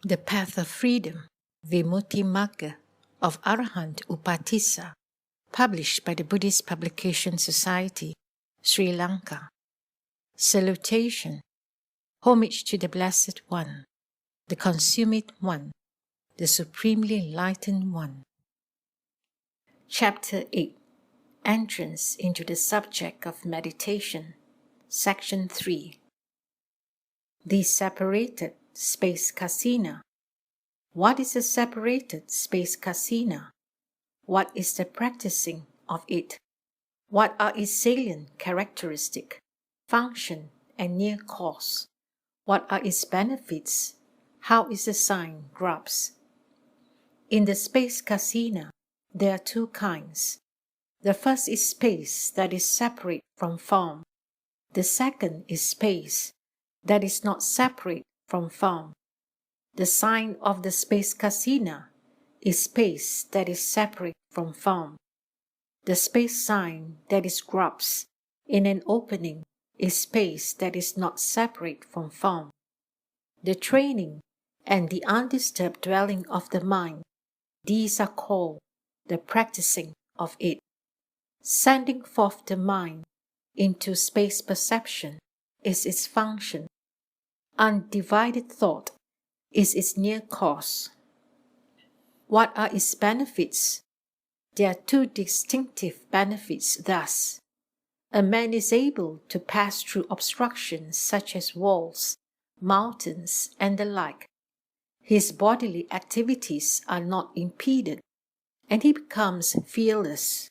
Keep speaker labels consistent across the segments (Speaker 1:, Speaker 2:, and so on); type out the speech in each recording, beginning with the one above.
Speaker 1: The Path of Freedom, Vimutti Magga, of Arahant Upatissa, published by the Buddhist Publication Society, Sri Lanka. Salutation. Homage to the Blessed One, the Consummate One, the Supremely Enlightened One. Chapter 8. Entrance into the Subject of Meditation. Section 3. The Separated Space Kasina. What is a separated space kasina? What is the practicing of it? What are its salient characteristic, function, and near cause? What are its benefits? How is the sign grasped? In the space kasina, there are two kinds. The first is space that is separate from form. The second is space that is not separate from form. The sign of the space kasina is space that is separate from form. The space sign that is grasped in an opening is space that is not separate from form. The training and the undisturbed dwelling of the mind, these are called the practicing of it. Sending forth the mind into space perception is its function. Undivided thought is its near cause. What are its benefits? There are two distinctive benefits thus. A man is able to pass through obstructions such as walls, mountains, and the like. His bodily activities are not impeded, and he becomes fearless.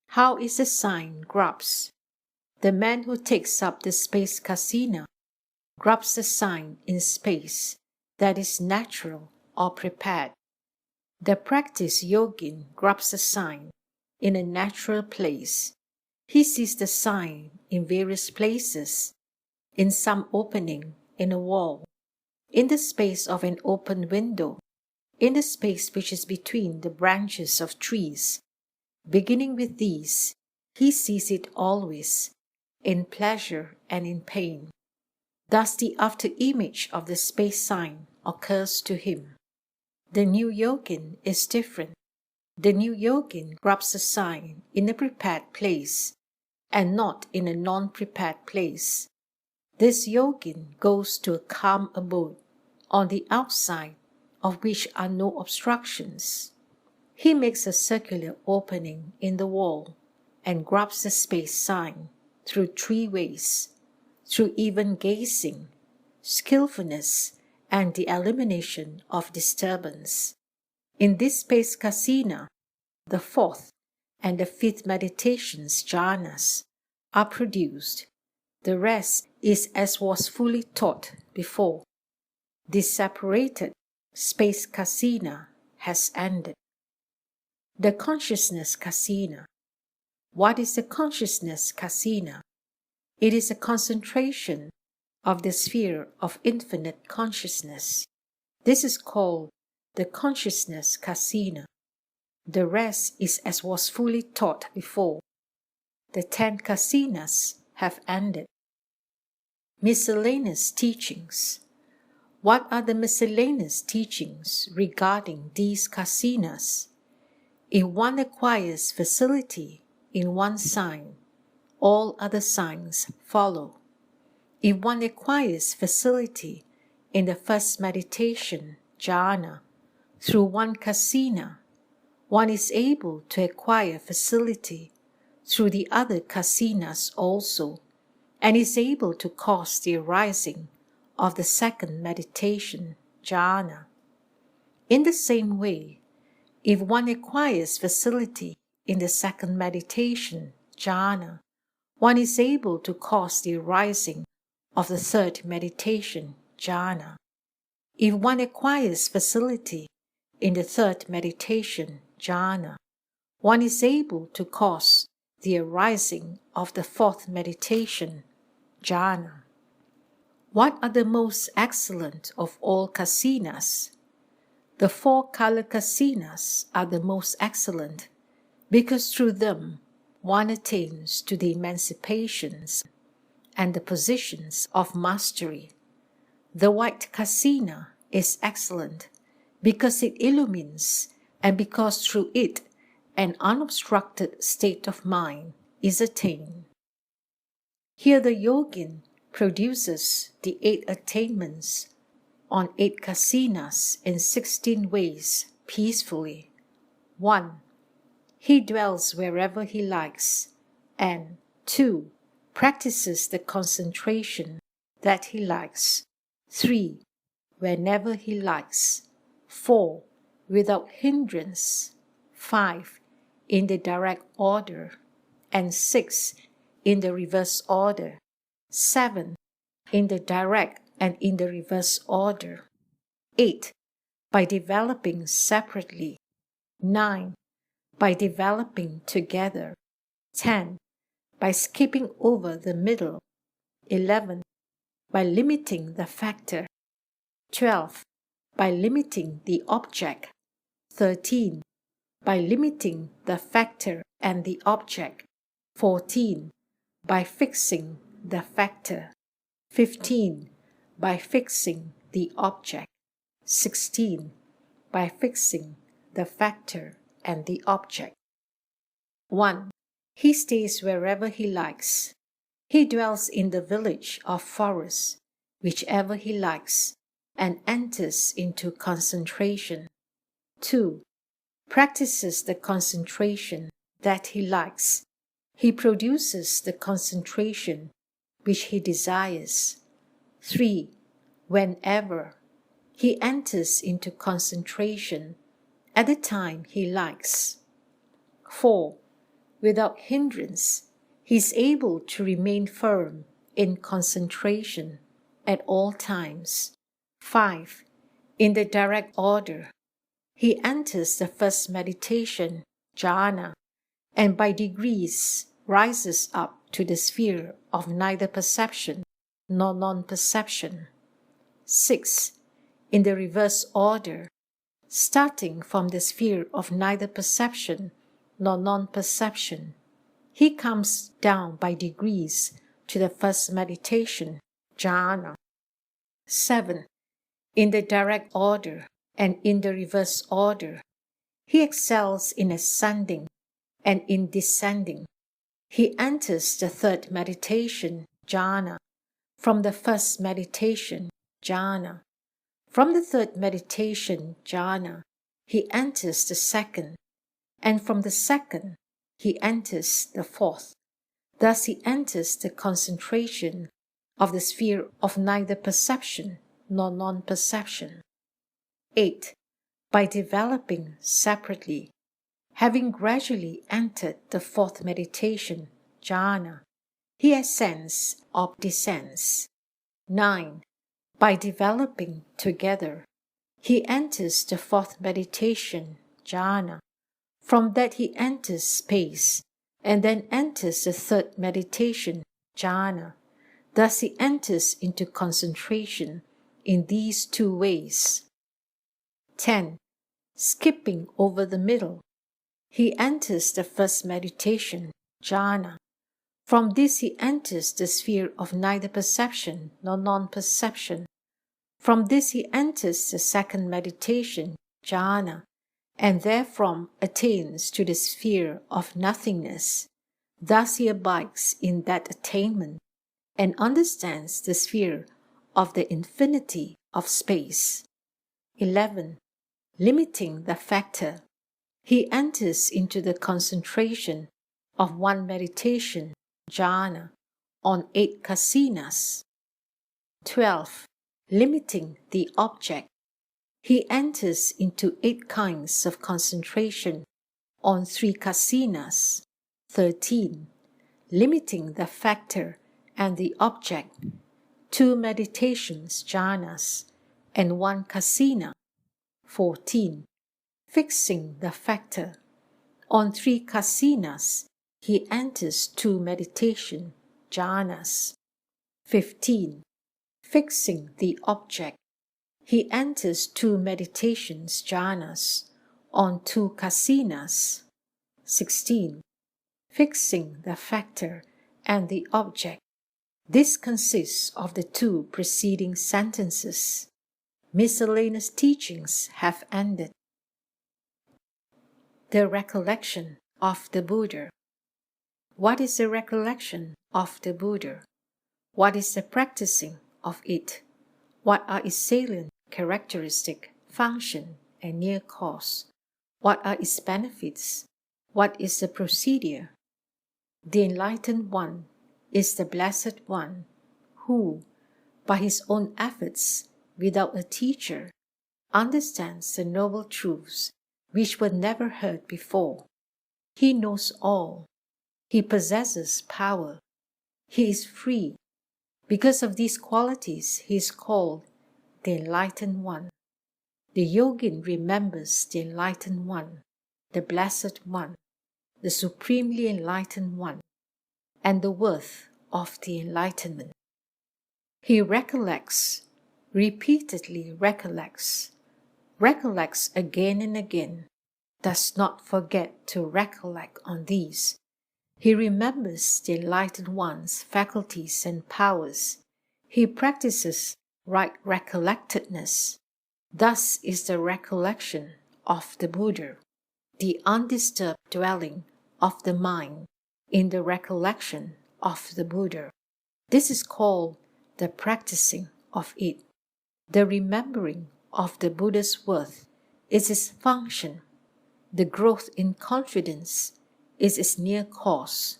Speaker 1: How is the sign grasped? The man who takes up the space kasina grasps the sign in space that is natural or prepared. The practiced yogin grasps the sign in a natural place. He sees the sign in various places, in some opening in a wall, in the space of an open window, in the space which is between the branches of trees. Beginning with these, he sees it always, in pleasure and in pain. Thus the after-image of the space sign occurs to him. The new yogin is different. The new yogin grasps the sign in a prepared place and not in a non-prepared place. This yogin goes to a calm abode, on the outside of which are no obstructions. He makes a circular opening in the wall and grasps the space sign through three ways: through even gazing, skillfulness, and the elimination of disturbance. In this space kasina, the fourth and the fifth meditations jhanas are produced. The rest is as was fully taught before. This separated space kasina has ended. The consciousness kasina. What is the consciousness kasina? It is a concentration of the sphere of infinite consciousness. This is called the consciousness kasina. The rest is as was fully taught before. The 10 kasinas have ended. Miscellaneous Teachings. What are the miscellaneous teachings regarding these kasinas? If one acquires facility in one sign, all other signs follow. If one acquires facility in the first meditation, jhana, through one kasina, one is able to acquire facility through the other kasinas also, and is able to cause the arising of the second meditation, jhana. In the same way, if one acquires facility in the second meditation, jhana, one is able to cause the arising of the third meditation, jhana. If one acquires facility in the third meditation, jhana, one is able to cause the arising of the fourth meditation, jhana. What are the most excellent of all kasinas? The 4 color kasinas are the most excellent, because through them one attains to the emancipations and the positions of mastery. The white kasina is excellent because it illumines and because through it an unobstructed state of mind is attained. Here the yogin produces the 8 attainments on 8 kasinas in 16 ways peacefully. 1. He dwells wherever he likes, and 2. Practices the concentration that he likes. 3. Whenever he likes. 4. Without hindrance. 5. In the direct order. And 6. In the reverse order. 7. In the direct and in the reverse order. 8. By developing separately. 9. By developing together. 10. By skipping over the middle. 11. By limiting the factor. 12. By limiting the object. 13. By limiting the factor and the object. 14. By fixing the factor. 15. By fixing the object. 16. By fixing the factor and the object. 1. He stays wherever he likes. He dwells in the village or forest, whichever he likes, and enters into concentration. 2. Practices the concentration that he likes. He produces the concentration which he desires. 3. Whenever he enters into concentration at the time he likes. 4. Without hindrance, he is able to remain firm in concentration at all times. 5. In the direct order, he enters the first meditation, jhana, and by degrees rises up to the sphere of neither perception nor non-perception. 6. In the reverse order, starting from the sphere of neither perception nor non-perception, he comes down by degrees to the first meditation, jhana. 7. In the direct order and in the reverse order, he excels in ascending and in descending. He enters the third meditation, jhana, from the first meditation, jhana. From the third meditation, jhana, he enters the second, and from the second, he enters the fourth. Thus he enters the concentration of the sphere of neither perception nor non-perception. 8. By developing separately, having gradually entered the fourth meditation, jhana, he ascends or descends. 9. By developing together, he enters the fourth meditation, jhana. From that he enters space, and then enters the third meditation, jhana. Thus he enters into concentration in these 2 ways. 10. Skipping over the middle, he enters the first meditation, jhana. From this he enters the sphere of neither perception nor non-perception. From this he enters the second meditation, jhana, and therefrom attains to the sphere of nothingness. Thus he abides in that attainment and understands the sphere of the infinity of space. 11. Limiting the factor, he enters into the concentration of one meditation, jhana, on 8 kasinas. 12. Limiting the object, he enters into 8 kinds of concentration on 3 kasinas. 13. Limiting the factor and the object, 2 meditations, jhanas, and 1 kasina. 14. Fixing the factor, on 3 kasinas, he enters 2 meditation, jhanas. 15. Fixing the object, he enters 2 meditations, jhanas, on 2 kasinas. 16. Fixing the factor and the object. This consists of the 2 preceding sentences. Miscellaneous teachings have ended. The recollection of the Buddha. What is the recollection of the Buddha? What is the practicing of it? What are its salient characteristic, function, and near cause? What are its benefits? What is the procedure? The Enlightened One is the Blessed One who, by his own efforts, without a teacher, understands the noble truths which were never heard before. He knows all. He possesses power. He is free. Because of these qualities, he is called the Enlightened One. The yogin remembers the Enlightened One, the Blessed One, the Supremely Enlightened One, and the worth of the enlightenment. He recollects, repeatedly recollects again and again, does not forget to recollect on these. He remembers the Enlightened One's faculties and powers. He practices right recollectedness. Thus is the recollection of the Buddha, the undisturbed dwelling of the mind in the recollection of the Buddha. This is called the practicing of it. The remembering of the Buddha's worth is its function. The growth in confidence is its near cause.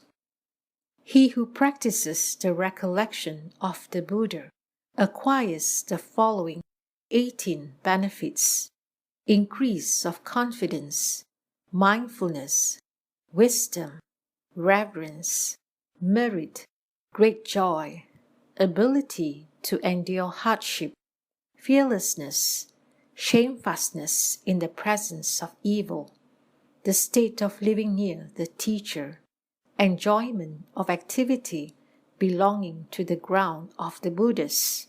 Speaker 1: He who practices the recollection of the Buddha acquires the following 18 benefits: increase of confidence, mindfulness, wisdom, reverence, merit, great joy, ability to endure hardship, fearlessness, shamefastness in the presence of evil, the state of living near the teacher, enjoyment of activity belonging to the ground of the Buddhists,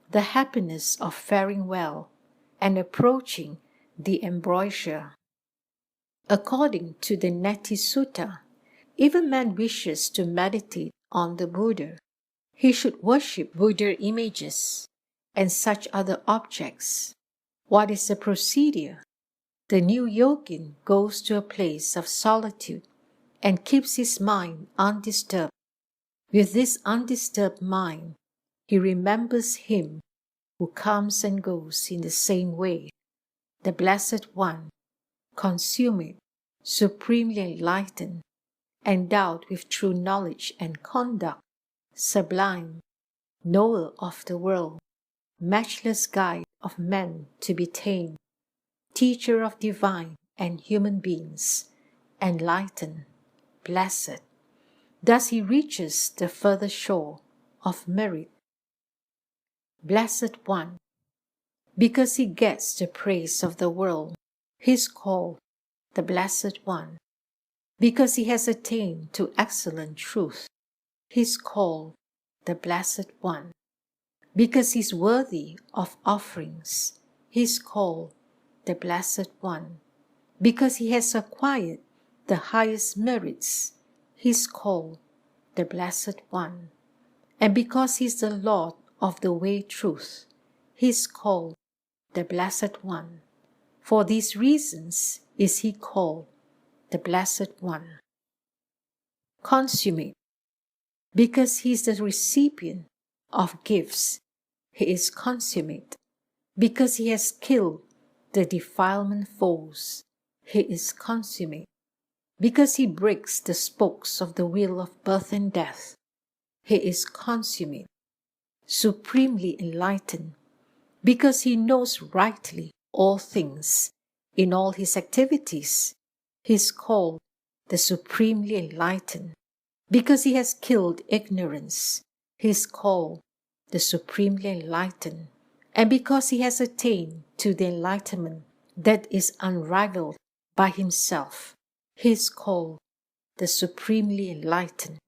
Speaker 1: the happiness of faring well and approaching the embrasure. According to the Neti Sutta, if a man wishes to meditate on the Buddha, he should worship Buddha images and such other objects. What is the procedure? The new yogin goes to a place of solitude and keeps his mind undisturbed. With this undisturbed mind, he remembers him who comes and goes in the same way, the Blessed One, consummate, supremely enlightened, endowed with true knowledge and conduct, sublime, knower of the world, matchless guide of men to be tamed, teacher of divine and human beings, enlightened, blessed. Thus he reaches the further shore of merit. Blessed One, because he gets the praise of the world, he is called the Blessed One. Because he has attained to excellent truth, he is called the Blessed One. Because he is worthy of offerings, he is called the Blessed One. Because he has acquired the highest merits, he is called the Blessed One. And because he is the Lord of the way truth, he is called the Blessed One. For these reasons is he called the Blessed One. Consummate. Because he is the recipient of gifts, he is consummate. Because he has killed the defilement foes, he is consummate. Because he breaks the spokes of the wheel of birth and death, he is consummate, supremely enlightened. Because he knows rightly all things in all his activities, he is called the supremely enlightened. Because he has killed ignorance, he is called the supremely enlightened. And because he has attained to the enlightenment that is unrivaled by himself, he is called the supremely enlightened.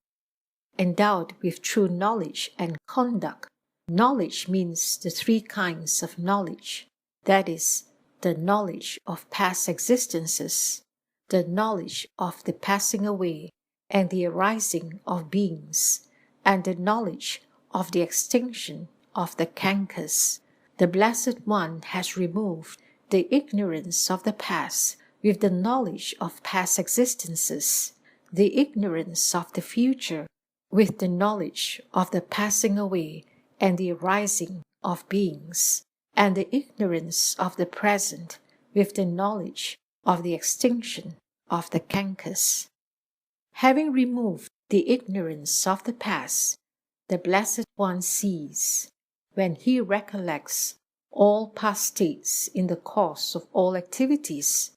Speaker 1: Endowed with true knowledge and conduct. Knowledge means the three kinds of knowledge, that is, the knowledge of past existences, the knowledge of the passing away and the arising of beings, and the knowledge of the extinction of the cankers, The Blessed One has removed the ignorance of the past with the knowledge of past existences, the ignorance of the future with the knowledge of the passing away and the arising of beings, and the ignorance of the present with the knowledge of the extinction of the cankas. Having removed the ignorance of the past, the Blessed One sees, when he recollects all past states in the course of all activities.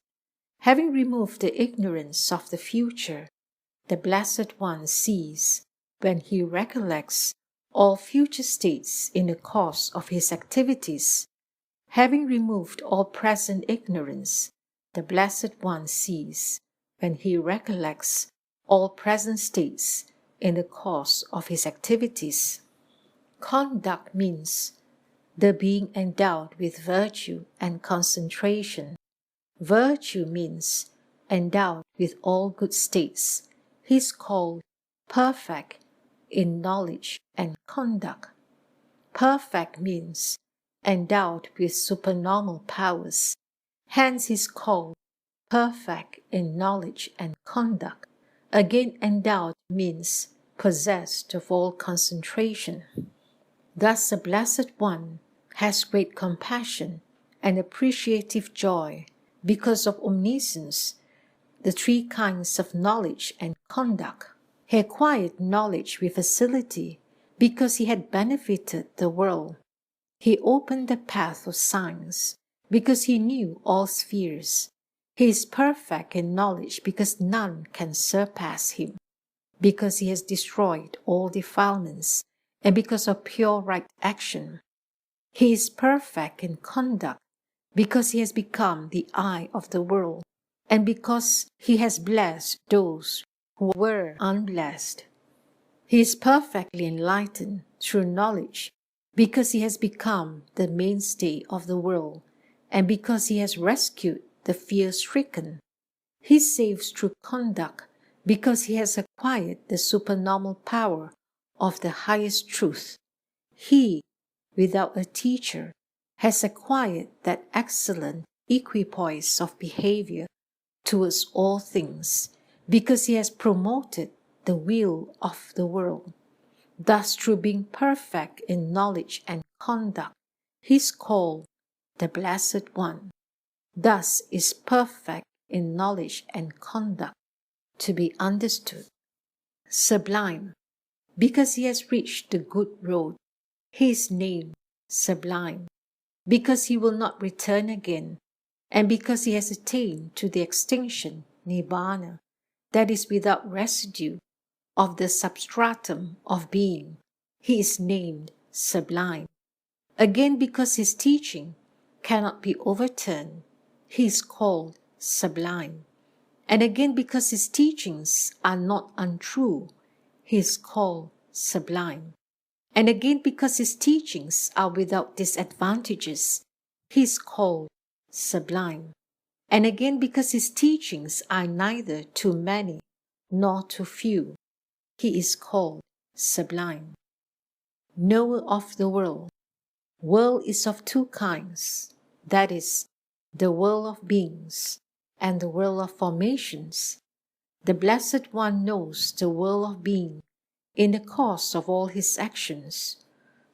Speaker 1: Having removed the ignorance of the future, the Blessed One sees, when he recollects all future states in the course of his activities. Having removed all present ignorance, the Blessed One sees, when he recollects all present states in the course of his activities. Conduct means the being endowed with virtue and concentration. Virtue means endowed with all good states. He is called perfect in knowledge and conduct. Perfect means endowed with supernormal powers. Hence he is called perfect in knowledge and conduct. Again, endowed means possessed of all concentration. Thus the Blessed One has great compassion and appreciative joy because of omniscience, the three kinds of knowledge and conduct. He acquired knowledge with facility because he had benefited the world. He opened the path of science because he knew all spheres. He is perfect in knowledge because none can surpass him, because he has destroyed all defilements, and because of pure right action. He is perfect in conduct because he has become the eye of the world, and because he has blessed those who were unblessed. He is perfectly enlightened through knowledge because he has become the mainstay of the world, and because he has rescued the fear-stricken. He saves through conduct because he has acquired the supernormal power of the highest truth. He, without a teacher, has acquired that excellent equipoise of behavior towards all things because he has promoted the will of the world. Thus, through being perfect in knowledge and conduct, he is called the Blessed One. Thus is perfect in knowledge and conduct to be understood. Sublime, because he has reached the good road. He is named Sublime, because he will not return again, and because he has attained to the extinction, Nibbana, that is without residue, of the substratum of being. He is named Sublime. Again, because his teaching cannot be overturned, he is called Sublime. And again, because his teachings are not untrue, he is called Sublime. And again, because his teachings are without disadvantages, he is called Sublime. And again, because his teachings are neither too many nor too few, he is called Sublime. Knower of the world. World is of two kinds, that is, the world of beings and the world of formations. The Blessed One knows the world of being in the course of all his actions,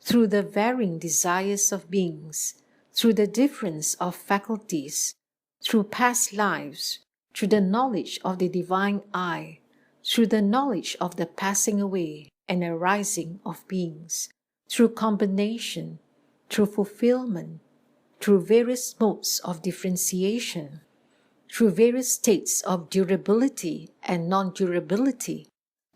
Speaker 1: through the varying desires of beings, through the difference of faculties, through past lives, through the knowledge of the divine eye, through the knowledge of the passing away and arising of beings, through combination, through fulfillment, through various modes of differentiation, through various states of durability and non-durability,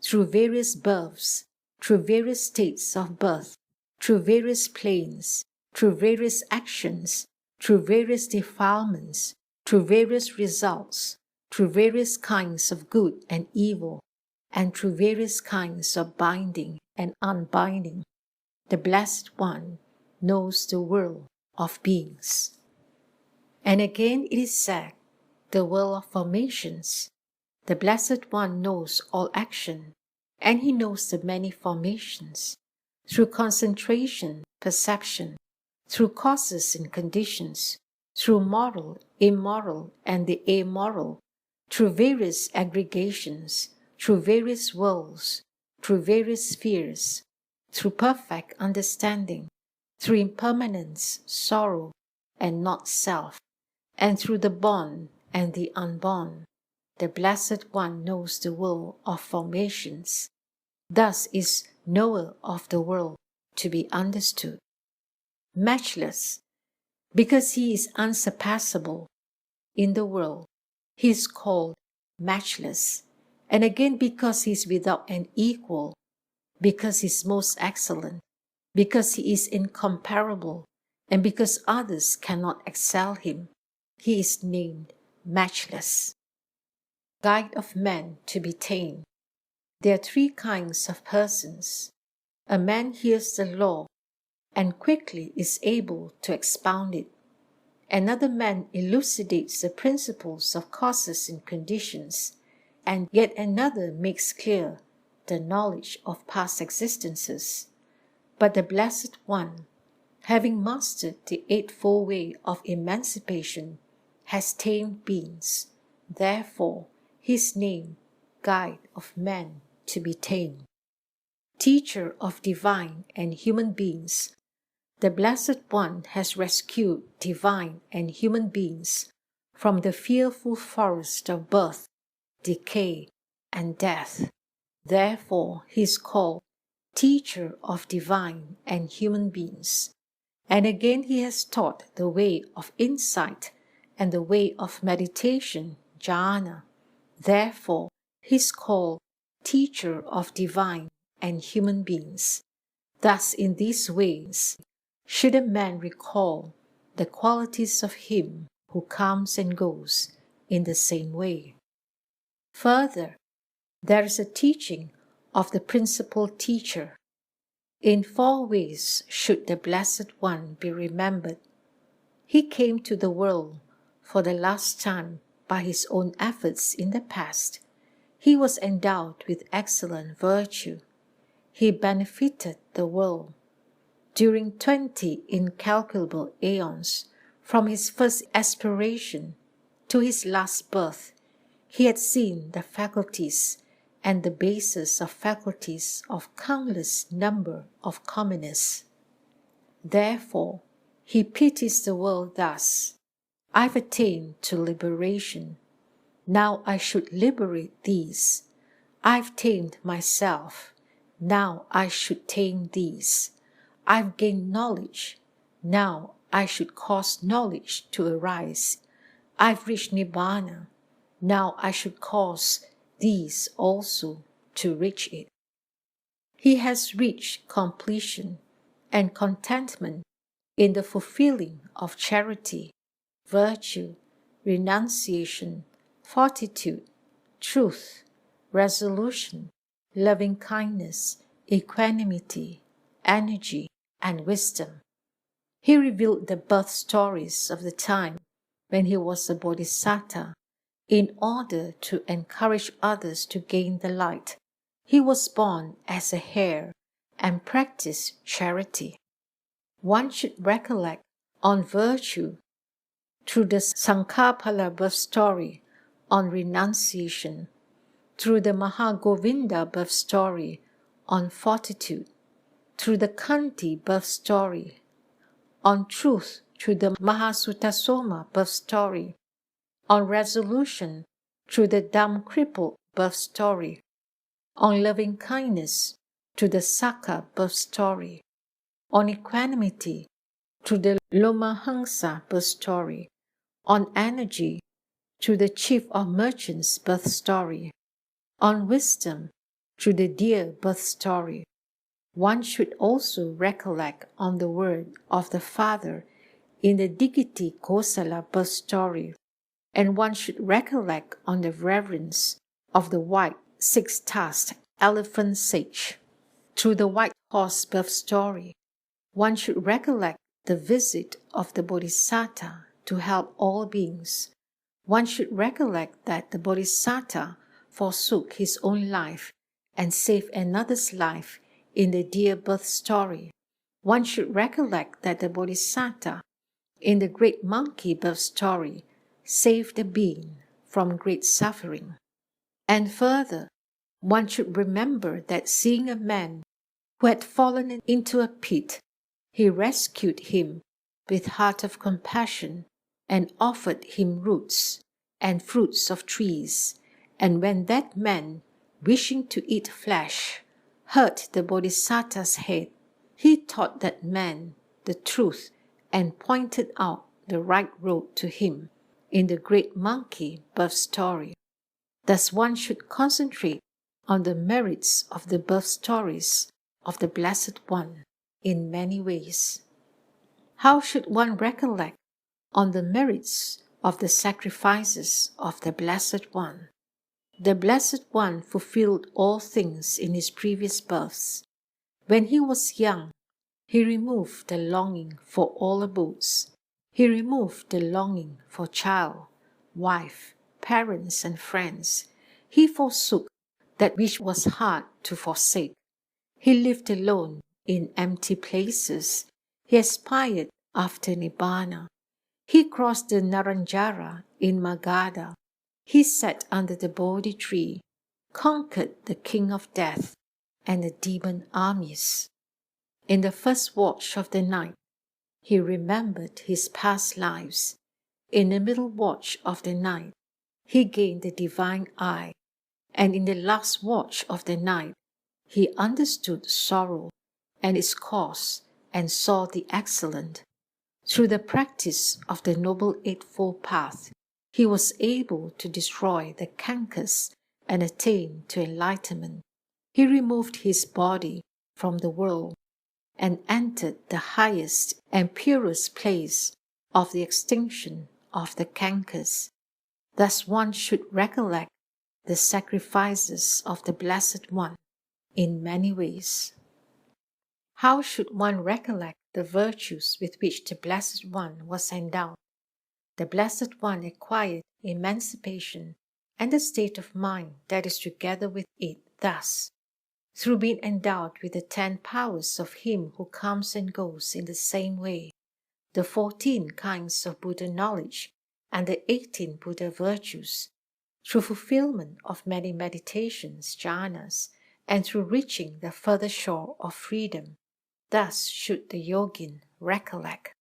Speaker 1: through various births, through various states of birth, through various planes, through various actions, through various defilements, through various results, through various kinds of good and evil, and through various kinds of binding and unbinding. The Blessed One knows the world of beings. And again it is said, the world of formations. The Blessed One knows all action, and he knows the many formations. Through concentration, perception, through causes and conditions, through moral, immoral, and the amoral, through various aggregations, through various worlds, through various spheres, through perfect understanding, through impermanence, sorrow, and not self, and through the born and the unborn, the Blessed One knows the world of formations. Thus is knower of the world to be understood. Matchless, because he is unsurpassable in the world, he is called matchless, and again because he is without an equal, because he is most excellent, because he is incomparable, and because others cannot excel him, he is named matchless. Guide of man to be tamed. There are three kinds of persons. A man hears the law and quickly is able to expound it. Another man elucidates the principles of causes and conditions, and yet another makes clear the knowledge of past existences. But the Blessed One, having mastered the Eightfold Way of emancipation, has tamed beings. Therefore, his name, Guide of man to be tamed. Teacher of divine and human beings, the Blessed One has rescued divine and human beings from the fearful forest of birth, decay, and death. Therefore, he is called Teacher of divine and human beings. And again he has taught the way of insight and the way of meditation, jhana. Therefore, he is called Teacher of divine and human beings. Thus, in these ways, should a man recall the qualities of him who comes and goes in the same way. Further, there is a teaching of the principal teacher. In four ways should the Blessed One be remembered. He came to the world for the last time by his own efforts in the past. He was endowed with excellent virtue. He benefited the world. During 20 incalculable aeons, from his first aspiration to his last birth, he had seen the faculties and the basis of faculties of countless number of commoners. Therefore, he pities the world thus: I've attained to liberation. Now I should liberate these. I've tamed myself. Now I should tame these. I've gained knowledge. Now I should cause knowledge to arise. I've reached Nibbana. Now I should cause these also to reach it. He has reached completion and contentment in the fulfilling of charity, virtue, renunciation, fortitude, truth, resolution, loving kindness, equanimity, energy, and wisdom. He revealed the birth stories of the time when he was a bodhisattva in order to encourage others to gain the light. He was born as a hare and practiced charity. One should recollect on virtue through the Sanghapala birth story, on renunciation, through the Mahagovinda birth story, on fortitude, through the Kandy birth story, on truth through the Soma birth story, on resolution through the dumb crippled birth story, on loving kindness through the Sakka birth story, on equanimity through the Lomahamsa birth story, on energy through the chief of merchants birth story, on wisdom through the deer birth story. One should also recollect on the word of the Father in the Digiti Kosala birth story, and one should recollect on the reverence of the white six-tusked elephant sage. Through the white horse birth story, one should recollect the visit of the Bodhisattva to help all beings. One should recollect that the Bodhisattva forsook his own life and saved another's life in the deer birth story. One should recollect that the Bodhisattva in the great monkey birth story saved a being from great suffering. And further, one should remember that seeing a man who had fallen into a pit, he rescued him with heart of compassion and offered him roots and fruits of trees. And when that man, wishing to eat flesh, hurt the Bodhisattva's head, he taught that man the truth and pointed out the right road to him in the great monkey birth story. Thus one should concentrate on the merits of the birth stories of the Blessed One in many ways. How should one recollect on the merits of the sacrifices of the Blessed One? The Blessed One fulfilled all things in his previous births. When he was young, he removed the longing for all abodes. He removed the longing for child, wife, parents, and friends. He forsook that which was hard to forsake. He lived alone in empty places. He aspired after Nibbana. He crossed the Naranjara in Magadha. He sat under the Bodhi tree, conquered the king of death and the demon armies. In the first watch of the night, he remembered his past lives. In the middle watch of the night, he gained the divine eye. And in the last watch of the night, he understood sorrow and its cause and saw the excellent. Through the practice of the Noble Eightfold Path, he was able to destroy the cankers and attain to enlightenment. He removed his body from the world and entered the highest and purest place of the extinction of the cankers. Thus one should recollect the sacrifices of the Blessed One in many ways. How should one recollect the virtues with which the Blessed One was endowed? The Blessed One acquired emancipation and the state of mind that is together with it thus: through being endowed with the 10 powers of him who comes and goes in the same way, the 14 kinds of Buddha knowledge, and the 18 Buddha virtues, through fulfillment of many meditations, jhanas, and through reaching the further shore of freedom. Thus should the yogin recollect.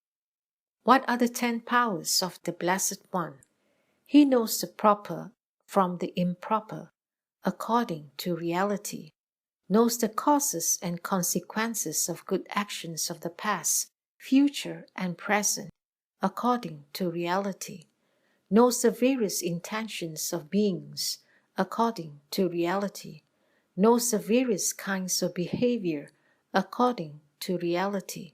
Speaker 1: What are the 10 powers of the Blessed One? He knows the proper from the improper, according to reality, knows the causes and consequences of good actions of the past, future, and present, according to reality, knows the various intentions of beings, according to reality, knows the various kinds of behavior, according to reality,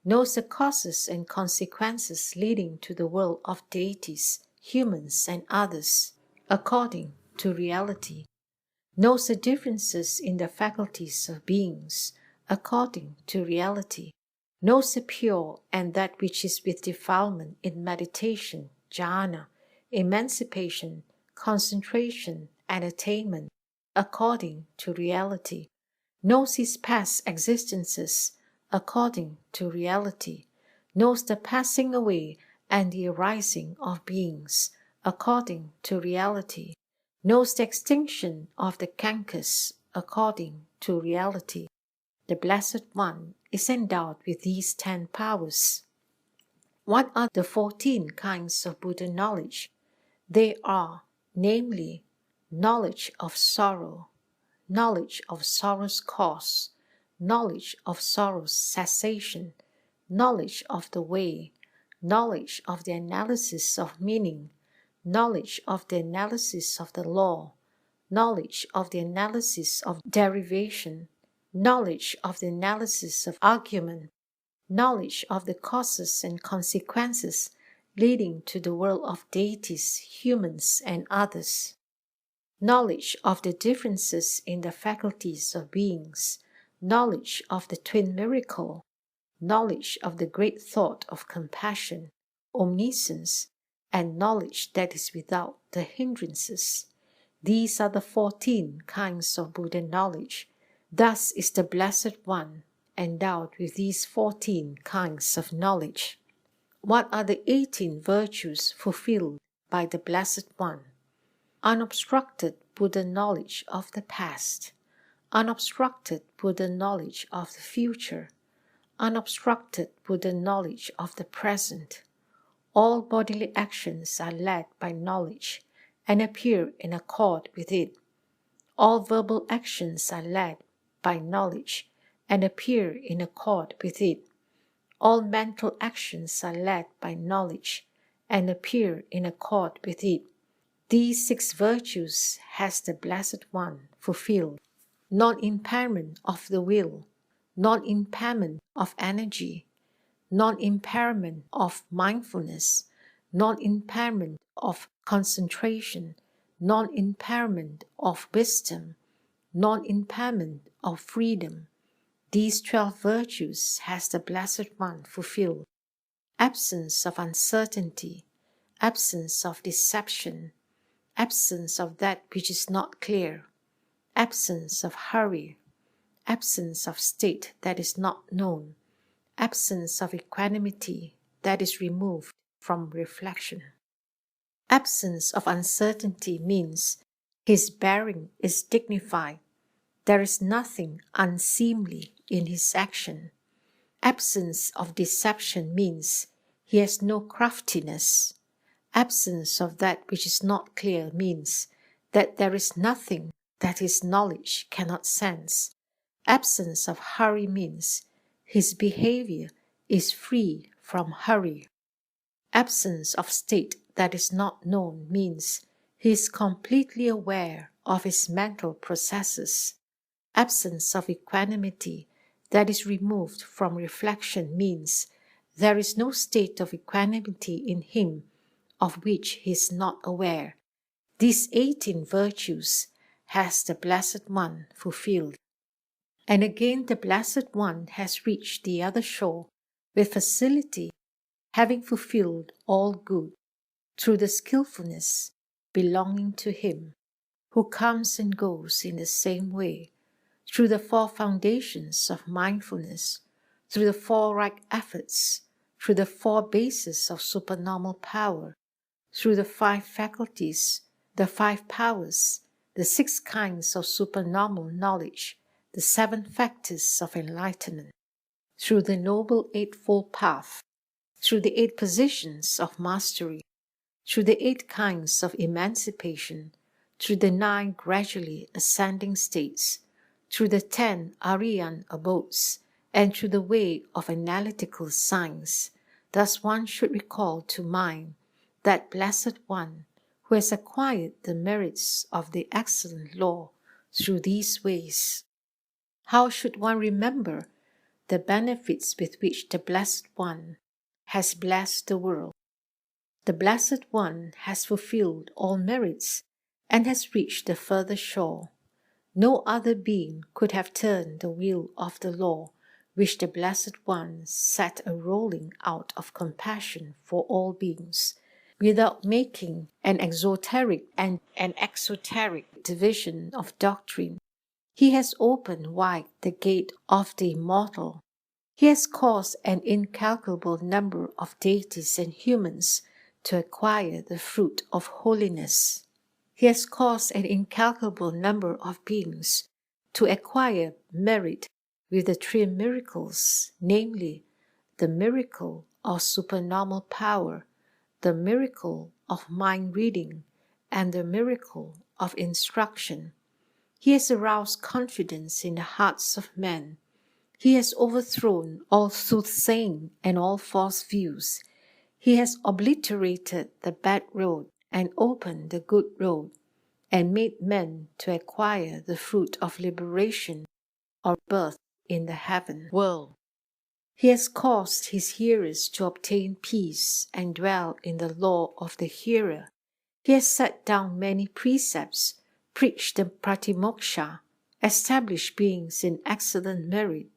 Speaker 1: knows the causes and consequences leading to the world of deities, humans, and others, according to reality, knows the differences in the faculties of beings, according to reality, knows the pure and that which is with defilement in meditation, jhana, emancipation, concentration, and attainment, according to reality, knows his past existences, according to reality, knows the passing away and the arising of beings, according to reality, knows the extinction of the cankers, according to reality. The Blessed One is endowed with these 10 powers. What are the 14 kinds of Buddha knowledge? They are, namely, knowledge of sorrow, knowledge of sorrow's cause, knowledge of sorrow's cessation, knowledge of the way, knowledge of the analysis of meaning, knowledge of the analysis of the law, knowledge of the analysis of derivation, knowledge of the analysis of argument, knowledge of the causes and consequences leading to the world of deities, humans, and others, knowledge of the differences in the faculties of beings, knowledge of the twin miracle, knowledge of the great thought of compassion, omniscience, and knowledge that is without the hindrances. These are the 14 kinds of Buddha knowledge. Thus is the Blessed One endowed with these 14 kinds of knowledge. What are the 18 virtues fulfilled by the Blessed One? Unobstructed Buddha knowledge of the past, unobstructed Buddha knowledge of the future, unobstructed Buddha knowledge of the present. All bodily actions are led by knowledge and appear in accord with it. All verbal actions are led by knowledge and appear in accord with it. All mental actions are led by knowledge and appear in accord with it. These 6 virtues has the Blessed One fulfilled. Non-impairment of the will, non-impairment of energy, non-impairment of mindfulness, non-impairment of concentration, non-impairment of wisdom, non-impairment of freedom. These 12 virtues has the Blessed One fulfilled. Absence of uncertainty, absence of deception, absence of that which is not clear, absence of hurry, absence of state that is not known, absence of equanimity that is removed from reflection. Absence of uncertainty means his bearing is dignified. There is nothing unseemly in his action. Absence of deception means he has no craftiness. Absence of that which is not clear means that there is nothing that his knowledge cannot sense. Absence of hurry means his behavior is free from hurry. Absence of state that is not known means he is completely aware of his mental processes. Absence of equanimity that is removed from reflection means there is no state of equanimity in him of which he is not aware. These 18 virtues has the Blessed One fulfilled. And again the Blessed One has reached the other shore with facility, having fulfilled all good, through the skillfulness belonging to him, who comes and goes in the same way, through the 4 foundations of mindfulness, through the 4 right efforts, through the 4 bases of supernormal power, through the 5 faculties, the 5 powers, the 6 kinds of supernormal knowledge, the 7 factors of enlightenment, through the Noble Eightfold Path, through the 8 positions of mastery, through the 8 kinds of emancipation, through the 9 gradually ascending states, through the 10 Arahant abodes, and through the way of analytical science. Thus one should recall to mind that Blessed One who has acquired the merits of the excellent law through these ways. How should one remember the benefits with which the Blessed One has blessed the world? The Blessed One has fulfilled all merits and has reached the further shore. No other being could have turned the wheel of the law which the Blessed One set a-rolling out of compassion for all beings, without making an exoteric and an exoteric division of doctrine. He has opened wide the gate of the immortal. He has caused an incalculable number of deities and humans to acquire the fruit of holiness. He has caused an incalculable number of beings to acquire merit with the 3 miracles, namely, the miracle of supernormal power, the miracle of mind reading, and the miracle of instruction. He has aroused confidence in the hearts of men. He has overthrown all soothsaying and all false views. He has obliterated the bad road and opened the good road, and made men to acquire the fruit of liberation or birth in the heaven world. He has caused his hearers to obtain peace and dwell in the law of the hearer. He has set down many precepts, preached the pratimoksha, established beings in excellent merit,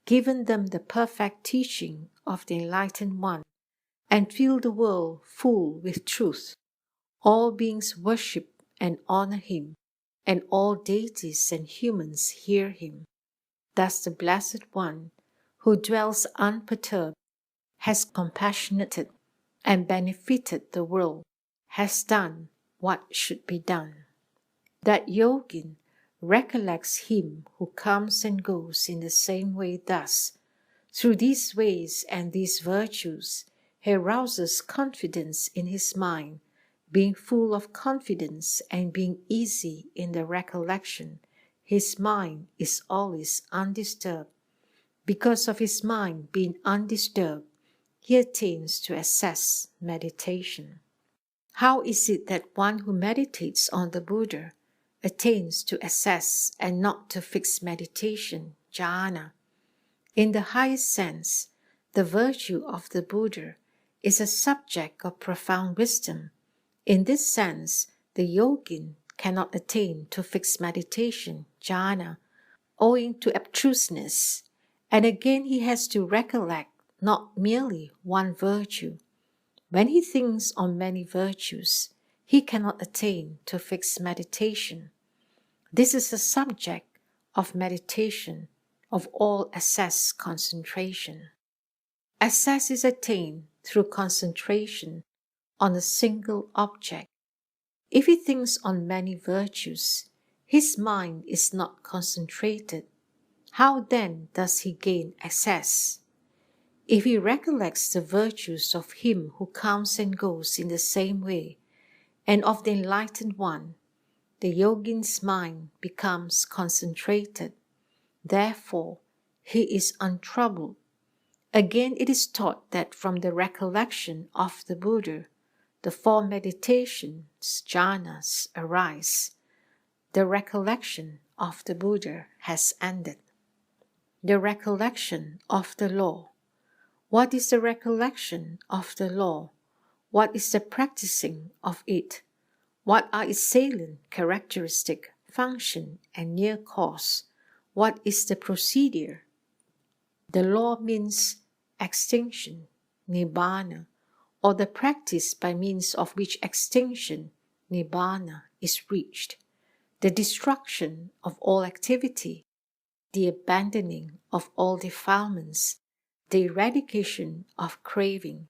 Speaker 1: given them the perfect teaching of the Enlightened One, and filled the world full with truth. All beings worship and honor him, and all deities and humans hear him. Thus the Blessed One who dwells unperturbed, has compassionated and benefited the world, has done what should be done. That yogin recollects him who comes and goes in the same way thus. Through these ways and these virtues, he arouses confidence in his mind. Being full of confidence and being easy in the recollection, his mind is always undisturbed. Because of his mind being undisturbed, he attains to assess meditation. How is it that one who meditates on the Buddha attains to assess and not to fix meditation, jhana? In the highest sense, the virtue of the Buddha is a subject of profound wisdom. In this sense, the yogin cannot attain to fixed meditation, jhana, owing to obtuseness, and again he has to recollect not merely one virtue. When he thinks on many virtues, he cannot attain to fixed meditation. This is the subject of meditation, of all assess concentration. Assess is attained through concentration on a single object. If he thinks on many virtues, his mind is not concentrated. How then does he gain access? If he recollects the virtues of him who comes and goes in the same way, and of the enlightened one, the yogin's mind becomes concentrated. Therefore, he is untroubled. Again, it is taught that from the recollection of the Buddha, the four meditations, jhanas, arise. The recollection of the Buddha has ended. The recollection of the law. What is the recollection of the law? What is the practicing of it? What are its salient characteristic, function, and near cause? What is the procedure? The law means extinction, nibbana, or the practice by means of which extinction, nibbana, is reached. The destruction of all activity, the abandoning of all defilements, the eradication of craving,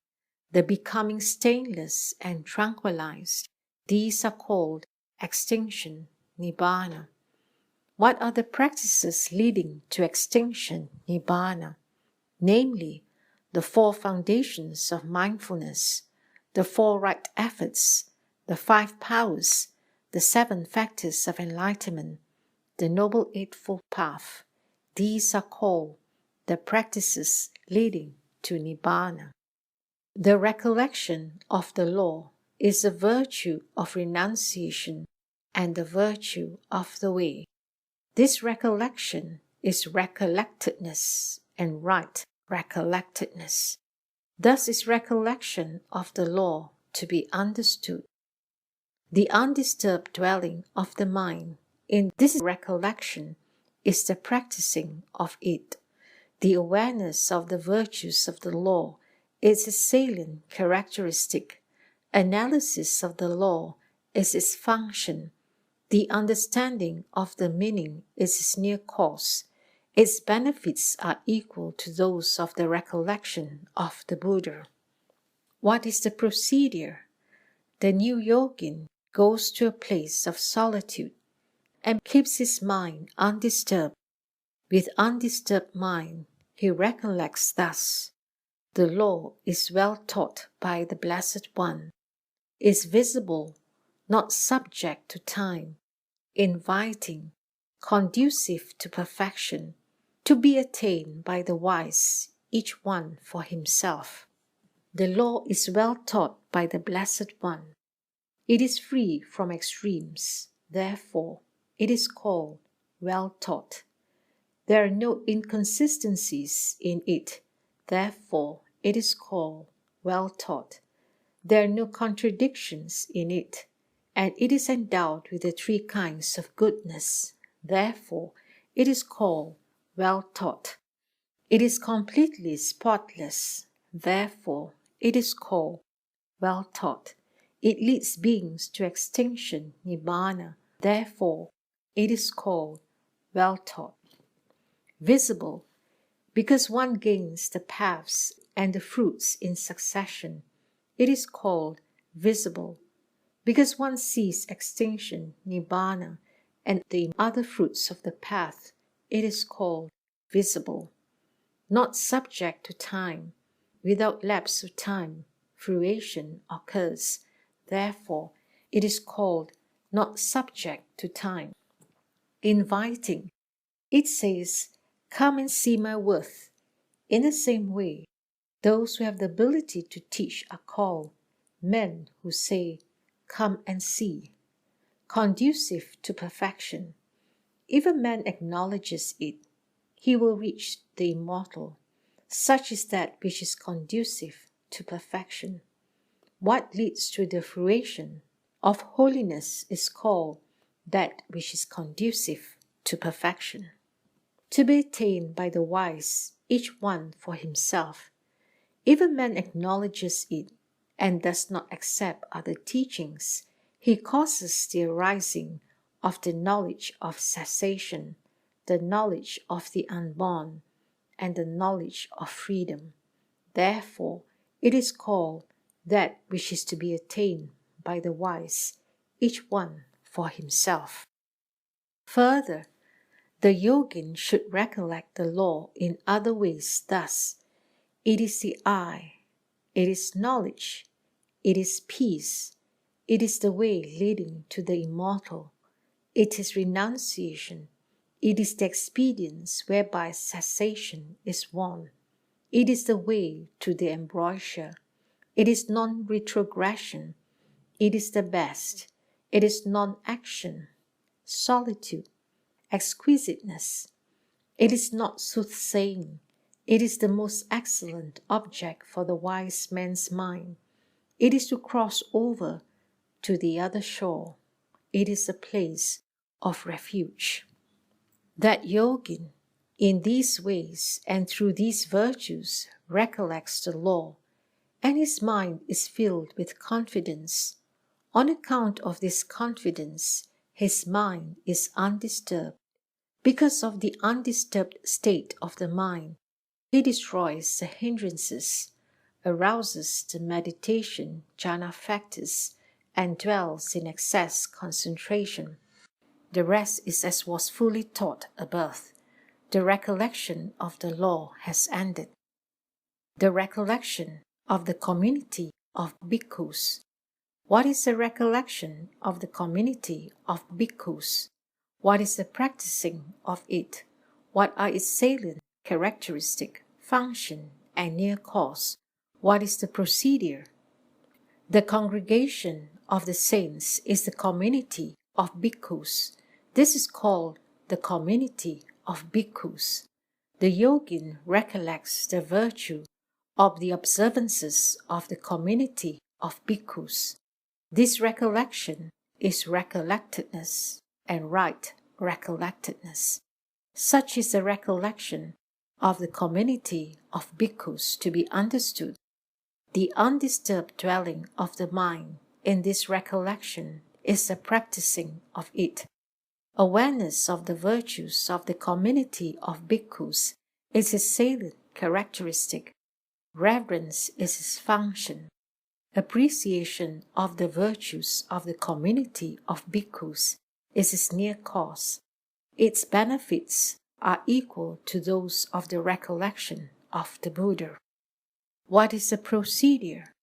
Speaker 1: the becoming stainless and tranquilized. These are called extinction, nibbana. What are the practices leading to extinction, nibbana? Namely, the four foundations of mindfulness, the four right efforts, the five powers, the seven factors of enlightenment, the Noble Eightfold Path. These are called the practices leading to nibbana. The recollection of the law is the virtue of renunciation and the virtue of the way. This recollection is recollectedness and right recollectedness. Thus is recollection of the law to be understood. The undisturbed dwelling of the mind in this recollection is the practicing of it. The awareness of the virtues of the law is its salient characteristic. Analysis of the law is its function. The understanding of the meaning is its near cause. Its benefits are equal to those of the recollection of the Buddha. What is the procedure? The new yogin goes to a place of solitude and keeps his mind undisturbed. With undisturbed mind, he recollects thus. The law is well taught by the Blessed One, is visible, not subject to time, inviting, conducive to perfection, to be attained by the wise, each one for himself. The law is well taught by the Blessed One. It is free from extremes, therefore it is called well taught. There are no inconsistencies in it, therefore it is called well taught. There are no contradictions in it, and it is endowed with the three kinds of goodness, therefore it is called well taught. It is completely spotless, therefore it is called well taught. It leads beings to extinction, nibbana, therefore it is called well taught. Visible, Because one gains the paths and the fruits in succession, it is called visible. Because one sees extinction, nibbana, and the other fruits of the path, it is called visible. Not subject to time, without lapse of time, fruition occurs. Therefore, it is called not subject to time. Inviting, it says, "Come and see my worth." In the same way, those who have the ability to teach are called men who say, "Come and see." Conducive to perfection. If a man acknowledges it, he will reach the immortal. Such is that which is conducive to perfection. What leads to the fruition of holiness is called that which is conducive to perfection. To be attained by the wise, each one for himself. If a man acknowledges it and does not accept other teachings, he causes the arising of the knowledge of cessation, the knowledge of the unborn, and the knowledge of freedom. Therefore, it is called that which is to be attained by the wise, each one for himself. Further, the yogin should recollect the law in other ways thus: it is the I, it is knowledge, it is peace, it is the way leading to the immortal, it is renunciation, it is the expedience whereby cessation is won, it is the way to the ambrosia, it is non-retrogression, it is the best, it is non-action, solitude, exquisiteness. It is not soothsaying. It is the most excellent object for the wise man's mind. It is to cross over to the other shore. It is a place of refuge. That yogin, in these ways and through these virtues, recollects the law, and his mind is filled with confidence. On account of this confidence, his mind is undisturbed. Because of the undisturbed state of the mind, he destroys the hindrances, arouses the meditation jhana factors, and dwells in excess concentration. The rest is as was fully taught above. The recollection of the law has ended. The recollection of the community of bhikkhus. What is the recollection of the community of bhikkhus? What is the practicing of it? What are its salient characteristic, function, and near cause? What is the procedure? The congregation of the saints is the community of bhikkhus. This is called the community of bhikkhus. The yogin recollects the virtue of the observances of the community of bhikkhus. This recollection is recollectedness and right recollectedness. Such is the recollection of the community of bhikkhus to be understood. The undisturbed dwelling of the mind in this recollection is the practicing of it. Awareness of the virtues of the community of bhikkhus is its salient characteristic. Reverence is its function. Appreciation of the virtues of the community of bhikkhus is its near cause. Its benefits are equal to those of the recollection of the Buddha. What is the procedure?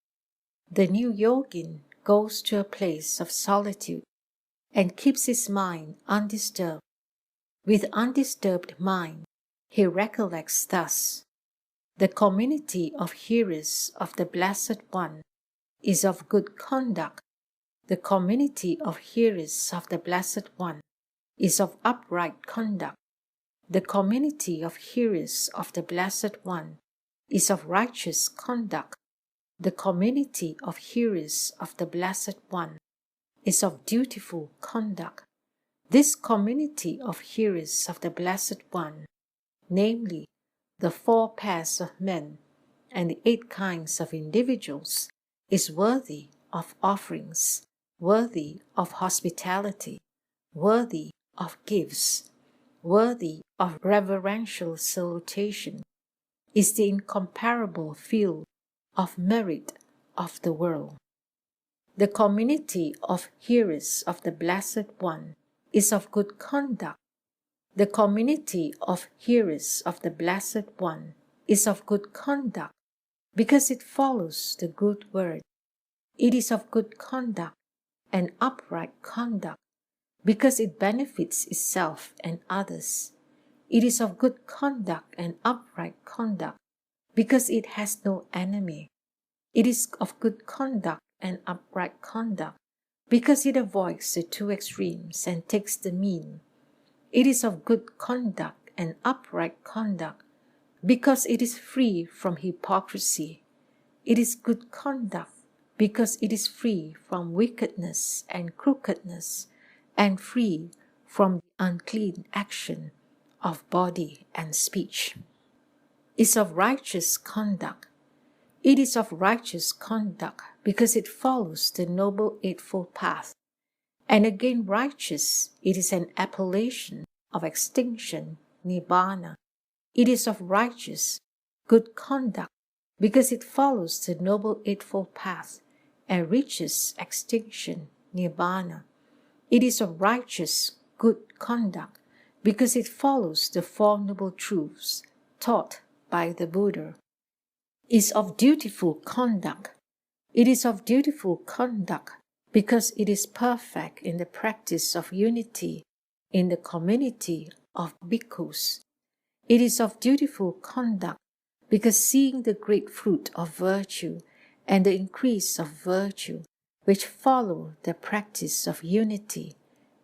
Speaker 1: The new yogin goes to a place of solitude and keeps his mind undisturbed. With undisturbed mind, he recollects thus: the community of hearers of the Blessed One is of good conduct. The community of hearers of the Blessed One is of upright conduct. The community of hearers of the Blessed One is of righteous conduct. The community of hearers of the Blessed One is of dutiful conduct. This community of hearers of the Blessed One, namely the 4 pairs of men and the 8 kinds of individuals, is worthy of offerings, worthy of hospitality, worthy of gifts, worthy of reverential salutation, is the incomparable field of merit of the world. The community of hearers of the Blessed One is of good conduct. The community of hearers of the Blessed One is of good conduct because it follows the good word. It is of good conduct and upright conduct because it benefits itself and others. It is of good conduct and upright conduct because it has no enemy. It is of good conduct and upright conduct because it avoids the two extremes and takes the mean. It is of good conduct and upright conduct because it is free from hypocrisy. It is good conduct because it is free from wickedness and crookedness and free from the unclean action of body and speech. It is of righteous conduct. It is of righteous conduct because it follows the Noble Eightfold Path. And again, righteous, it is an appellation of extinction, nibbana. It is of righteous, good conduct because it follows the Noble Eightfold Path and reaches extinction, nibbana. It is of righteous, good conduct because it follows the Four Noble Truths taught by the Buddha. It is of dutiful conduct. It is of dutiful conduct because it is perfect in the practice of unity in the community of bhikkhus. It is of dutiful conduct because seeing the great fruit of virtue and the increase of virtue which follow the practice of unity,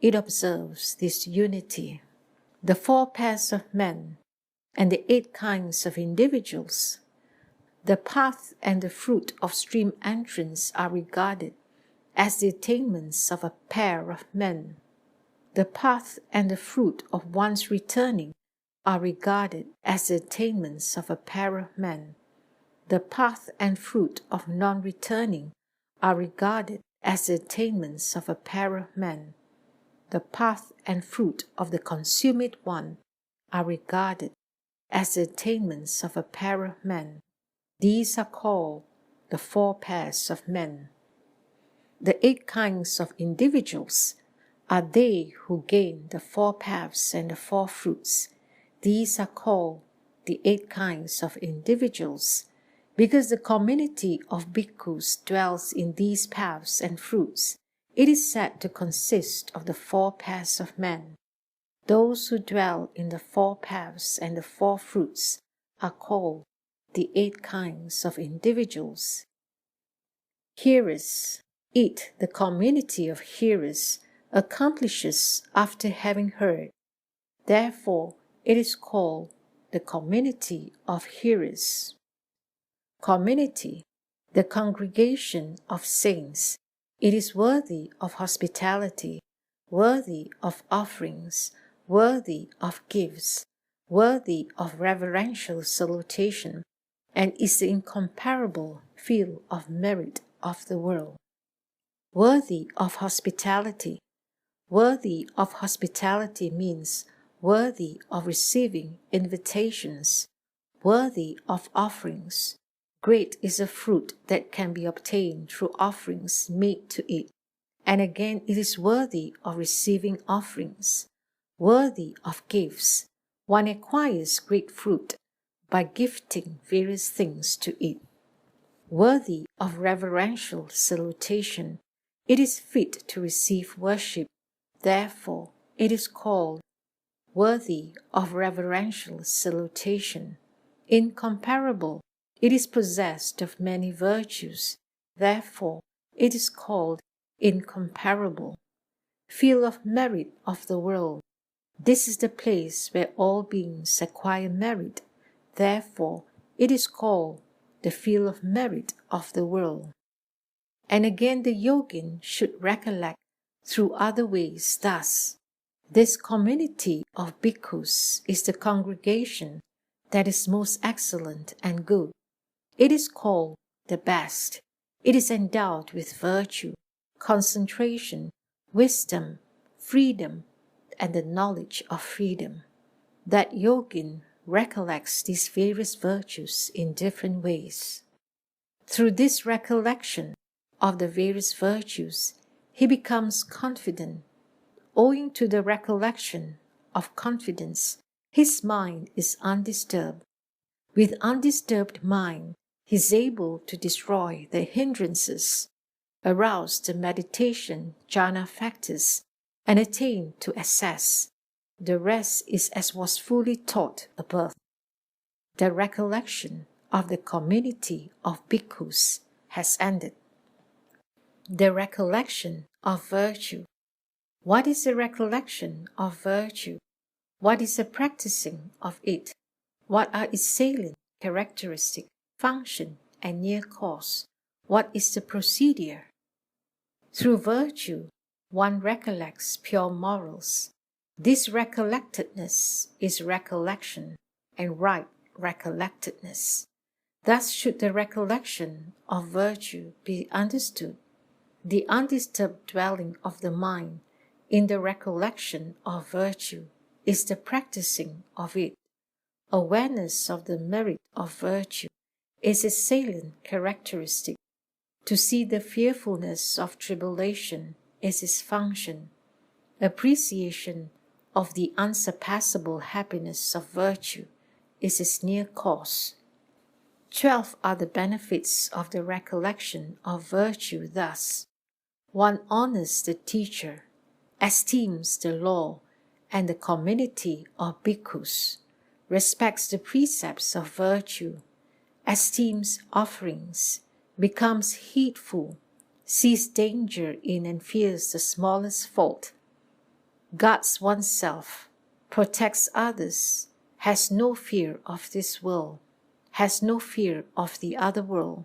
Speaker 1: it observes this unity. The four pairs of men and the 8 kinds of individuals, the path and the fruit of stream entrance are regarded as the attainments of a pair of men. The path and the fruit of one's returning are regarded as the attainments of a pair of men. The path and fruit of non-returning are regarded as the attainments of a pair of men. The path and fruit of the consummate one are regarded as the attainments of a pair of men. These are called the 4 pairs of men. The 8 kinds of individuals are they who gain the 4 paths and the 4 fruits. These are called the 8 kinds of individuals because the community of bhikkhus dwells in these paths and fruits. It is said to consist of the 4 pairs of men. Those who dwell in the 4 paths and the 4 fruits are called the 8 kinds of individuals. Hearers. It, the community of hearers, accomplishes after having heard. Therefore, it is called the community of hearers. Community, the congregation of saints. It is worthy of hospitality, worthy of offerings, worthy of gifts, worthy of reverential salutation, and is the incomparable field of merit of the world. Worthy of hospitality. Worthy of hospitality means worthy of receiving invitations, worthy of offerings. Great is the fruit that can be obtained through offerings made to it. And again, it is worthy of receiving offerings, worthy of gifts. One acquires great fruit by gifting various things to it. Worthy of reverential salutation. It is fit to receive worship. Therefore, it is called worthy of reverential salutation. Incomparable. It is possessed of many virtues. Therefore, it is called incomparable. Field of merit of the world. This is the place where all beings acquire merit. Therefore, it is called the field of merit of the world. And again, the yogin should recollect through other ways thus. This community of bhikkhus is the congregation that is most excellent and good. It is called the best. It is endowed with virtue, concentration, wisdom, freedom, and the knowledge of freedom. That yogin recollects these various virtues in different ways. Through this recollection of the various virtues, he becomes confident. Owing to the recollection of confidence, his mind is undisturbed. With undisturbed mind, he is able to destroy the hindrances, arouse the meditation jhana factors, and attain to access. The rest is as was fully taught above. The recollection of the community of bhikkhus has ended. The recollection of virtue. What is the recollection of virtue? What is the practicing of it? What are its salient characteristic, function, and near cause? What is the procedure? Through virtue, one recollects pure morals. This recollectedness is recollection and right recollectedness. Thus should the recollection of virtue be understood. The undisturbed dwelling of the mind in the recollection of virtue is the practicing of it. Awareness of the merit of virtue is its salient characteristic. To see the fearfulness of tribulation is its function. Appreciation of the unsurpassable happiness of virtue is its near cause. 12 are the benefits of the recollection of virtue thus. 1 honors the teacher, esteems the law and the community of bhikkhus, respects the precepts of virtue, esteems offerings, becomes heedful, sees danger in and fears the smallest fault, guards oneself, protects others, has no fear of this world, has no fear of the other world,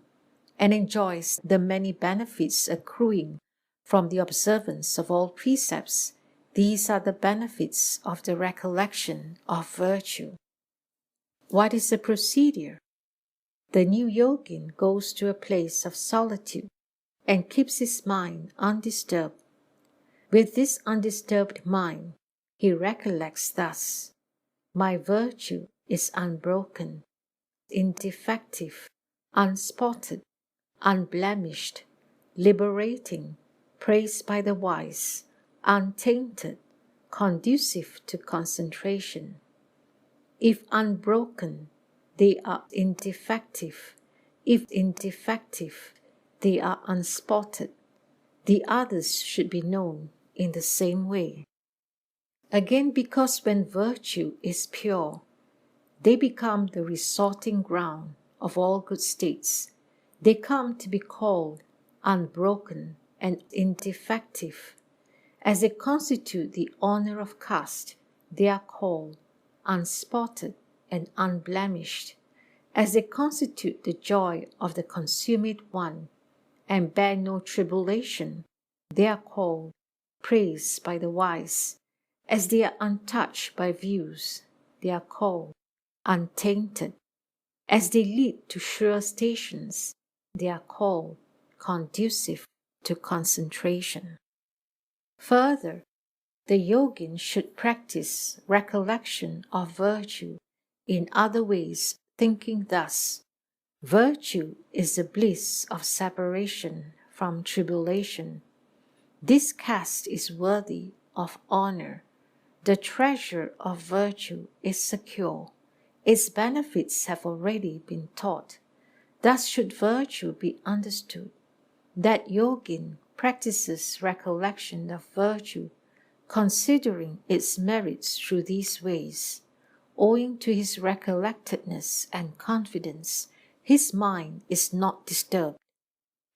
Speaker 1: and enjoys the many benefits accruing from the observance of all precepts. These are the benefits of the recollection of virtue. What is the procedure? The new yogin goes to a place of solitude and keeps his mind undisturbed. With this undisturbed mind, he recollects thus: my virtue is unbroken, indefective, unspotted, unblemished, liberating, praised by the wise, untainted, conducive to concentration. If unbroken, they are indefective. If indefective, they are unspotted. The others should be known in the same way. Again, because when virtue is pure, they become the resorting ground of all good states. They come to be called unbroken and indefective. As they constitute the honor of caste, they are called unspotted and unblemished. As they constitute the joy of the consummate one and bear no tribulation, they are called praised by the wise. As they are untouched by views, they are called untainted. As they lead to sure stations, they are called conducive to concentration. Further, the yogin should practice recollection of virtue in other ways, thinking thus: virtue is the bliss of separation from tribulation. This caste is worthy of honor. The treasure of virtue is secure. Its benefits have already been taught. Thus should virtue be understood. That yogin practices recollection of virtue, considering its merits through these ways. Owing to his recollectedness and confidence, his mind is not disturbed.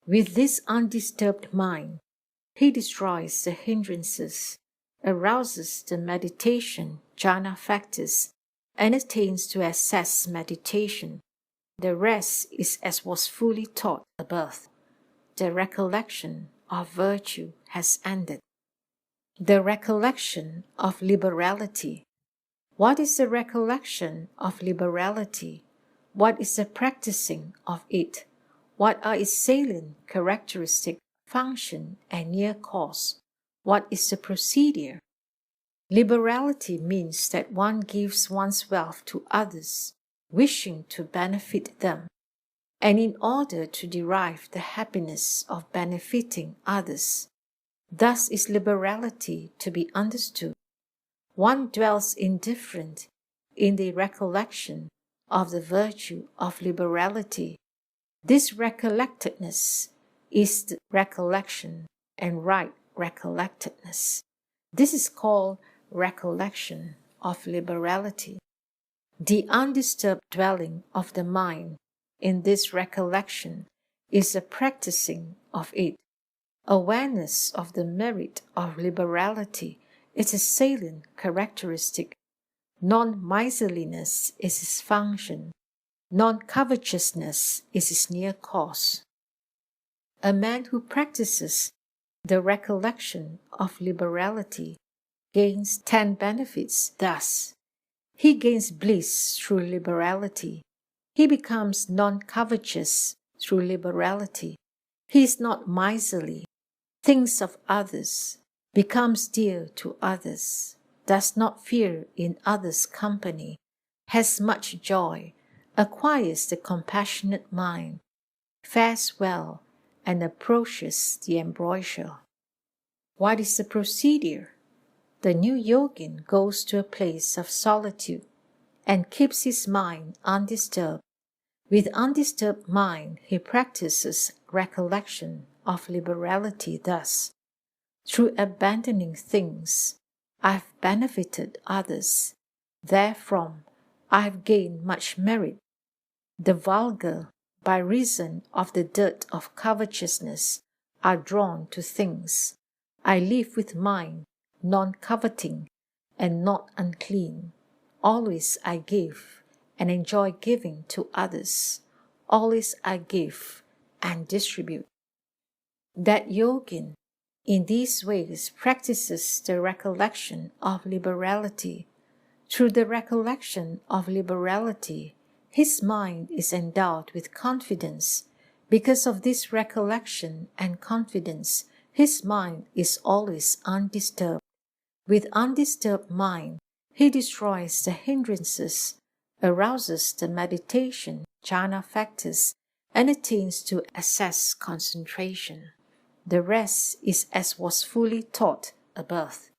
Speaker 1: With this undisturbed mind, he destroys the hindrances, arouses the meditation jhana factors, and attains to access meditation. The rest is as was fully taught above. The recollection of virtue has ended. The recollection of liberality. What is the recollection of liberality? What is the practicing of it? What are its salient characteristic, function, and near cause? What is the procedure? Liberality means that one gives one's wealth to others, wishing to benefit them, and in order to derive the happiness of benefiting others. Thus is liberality to be understood. One dwells indifferent in the recollection of the virtue of liberality. This recollectedness is the recollection and right recollectedness. This is called recollection of liberality. The undisturbed dwelling of the mind in this recollection is a practicing of it. Awareness of the merit of liberality is a salient characteristic. Non-miserliness is its function. Non-covetousness is its near cause. A man who practices the recollection of liberality gains 10 benefits thus. He gains bliss through liberality. He becomes non-covetous through liberality. He is not miserly, thinks of others, becomes dear to others, does not fear in others' company, has much joy, acquires the compassionate mind, fares well, and approaches the embroiderer. What is the procedure? The new yogin goes to a place of solitude and keeps his mind undisturbed. With undisturbed mind, he practices recollection of liberality thus. Through abandoning things, I have benefited others. Therefrom, I have gained much merit. The vulgar, by reason of the dirt of covetousness, are drawn to things. I live with mind, non-coveting, and not unclean. Always I give, and enjoy giving to others. Always I give and distribute. That yogin, in these ways, practices the recollection of liberality. Through the recollection of liberality, his mind is endowed with confidence. Because of this recollection and confidence, his mind is always undisturbed. With undisturbed mind, he destroys the hindrances, arouses the meditation, jhana factors, and attains to access concentration. The rest is as was fully taught above.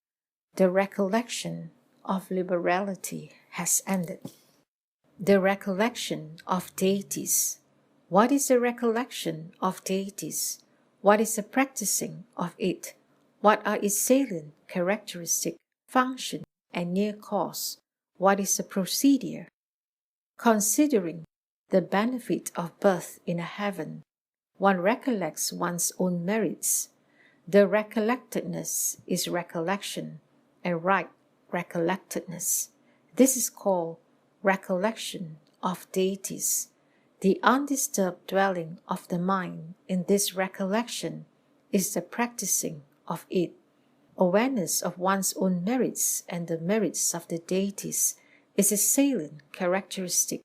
Speaker 1: The recollection of liberality has ended. The recollection of deities. What is the recollection of deities? What is the practicing of it? What are its salient characteristic, function, and near cause? What is the procedure? Considering the benefit of birth in a heaven, one recollects one's own merits. The recollectedness is recollection, and right recollectedness. This is called recollection of deities. The undisturbed dwelling of the mind in this recollection is the practicing of it. Awareness of one's own merits and the merits of the deities is a salient characteristic.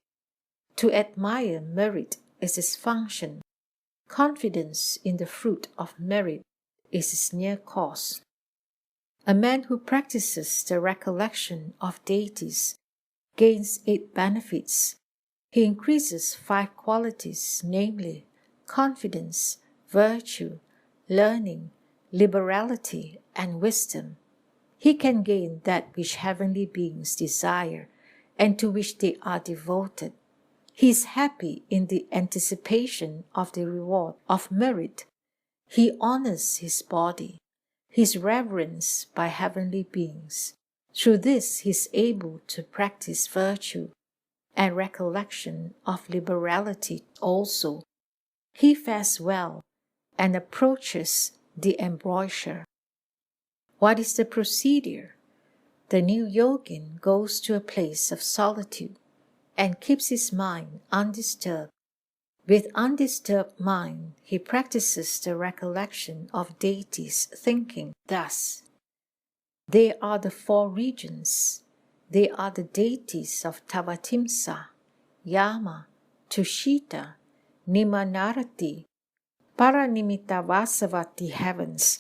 Speaker 1: To admire merit is its function. Confidence in the fruit of merit is its near cause. A man who practices the recollection of deities gains 8 benefits. He increases 5 qualities, namely confidence, virtue, learning, liberality, and wisdom. He can gain that which heavenly beings desire and to which they are devoted. He is happy in the anticipation of the reward of merit. He honors his body. He is reverenced by heavenly beings. Through this he is able to practice virtue and recollection of liberality also. He fares well and approaches the embroiderer. What is the procedure? The new yogin goes to a place of solitude and keeps his mind undisturbed. With undisturbed mind, he practices the recollection of deities, thinking thus. They are the 4 regions. They are the deities of Tavatimsa, Yama, Tushita, Nimanarati, Paranimittavasavati heavens.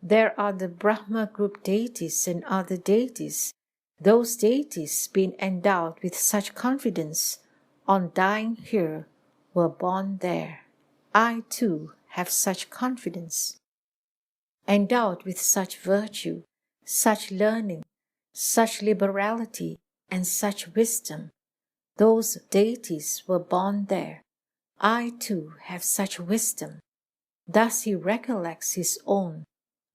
Speaker 1: There are the Brahma group deities and other deities. Those deities, being endowed with such confidence, on dying here, were born there. I too have such confidence. Endowed with such virtue, such learning, such liberality, and such wisdom, those deities were born there. I too have such wisdom. Thus he recollects his own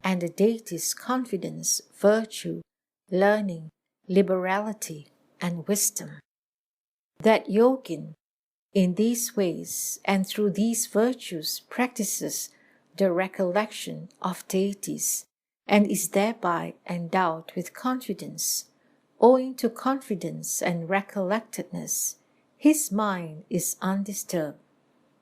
Speaker 1: and the deity's confidence, virtue, learning, liberality, and wisdom. That yogin, in these ways and through these virtues, practices the recollection of deities and is thereby endowed with confidence. Owing to confidence and recollectedness, his mind is undisturbed.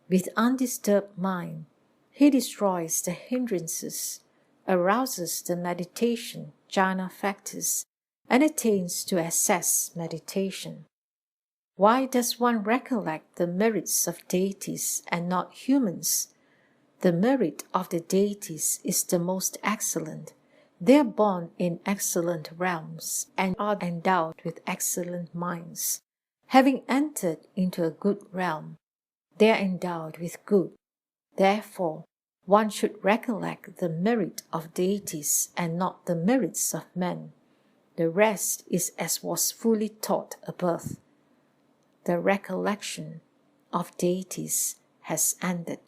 Speaker 1: With undisturbed mind, he destroys the hindrances, arouses the meditation, jhana factors, and attains to access meditation. Why does one recollect the merits of deities and not humans? The merit of the deities is the most excellent. They are born in excellent realms and are endowed with excellent minds. Having entered into a good realm, they are endowed with good. Therefore, one should recollect the merit of deities and not the merits of men. The rest is as was fully taught above. The recollection of deities has ended.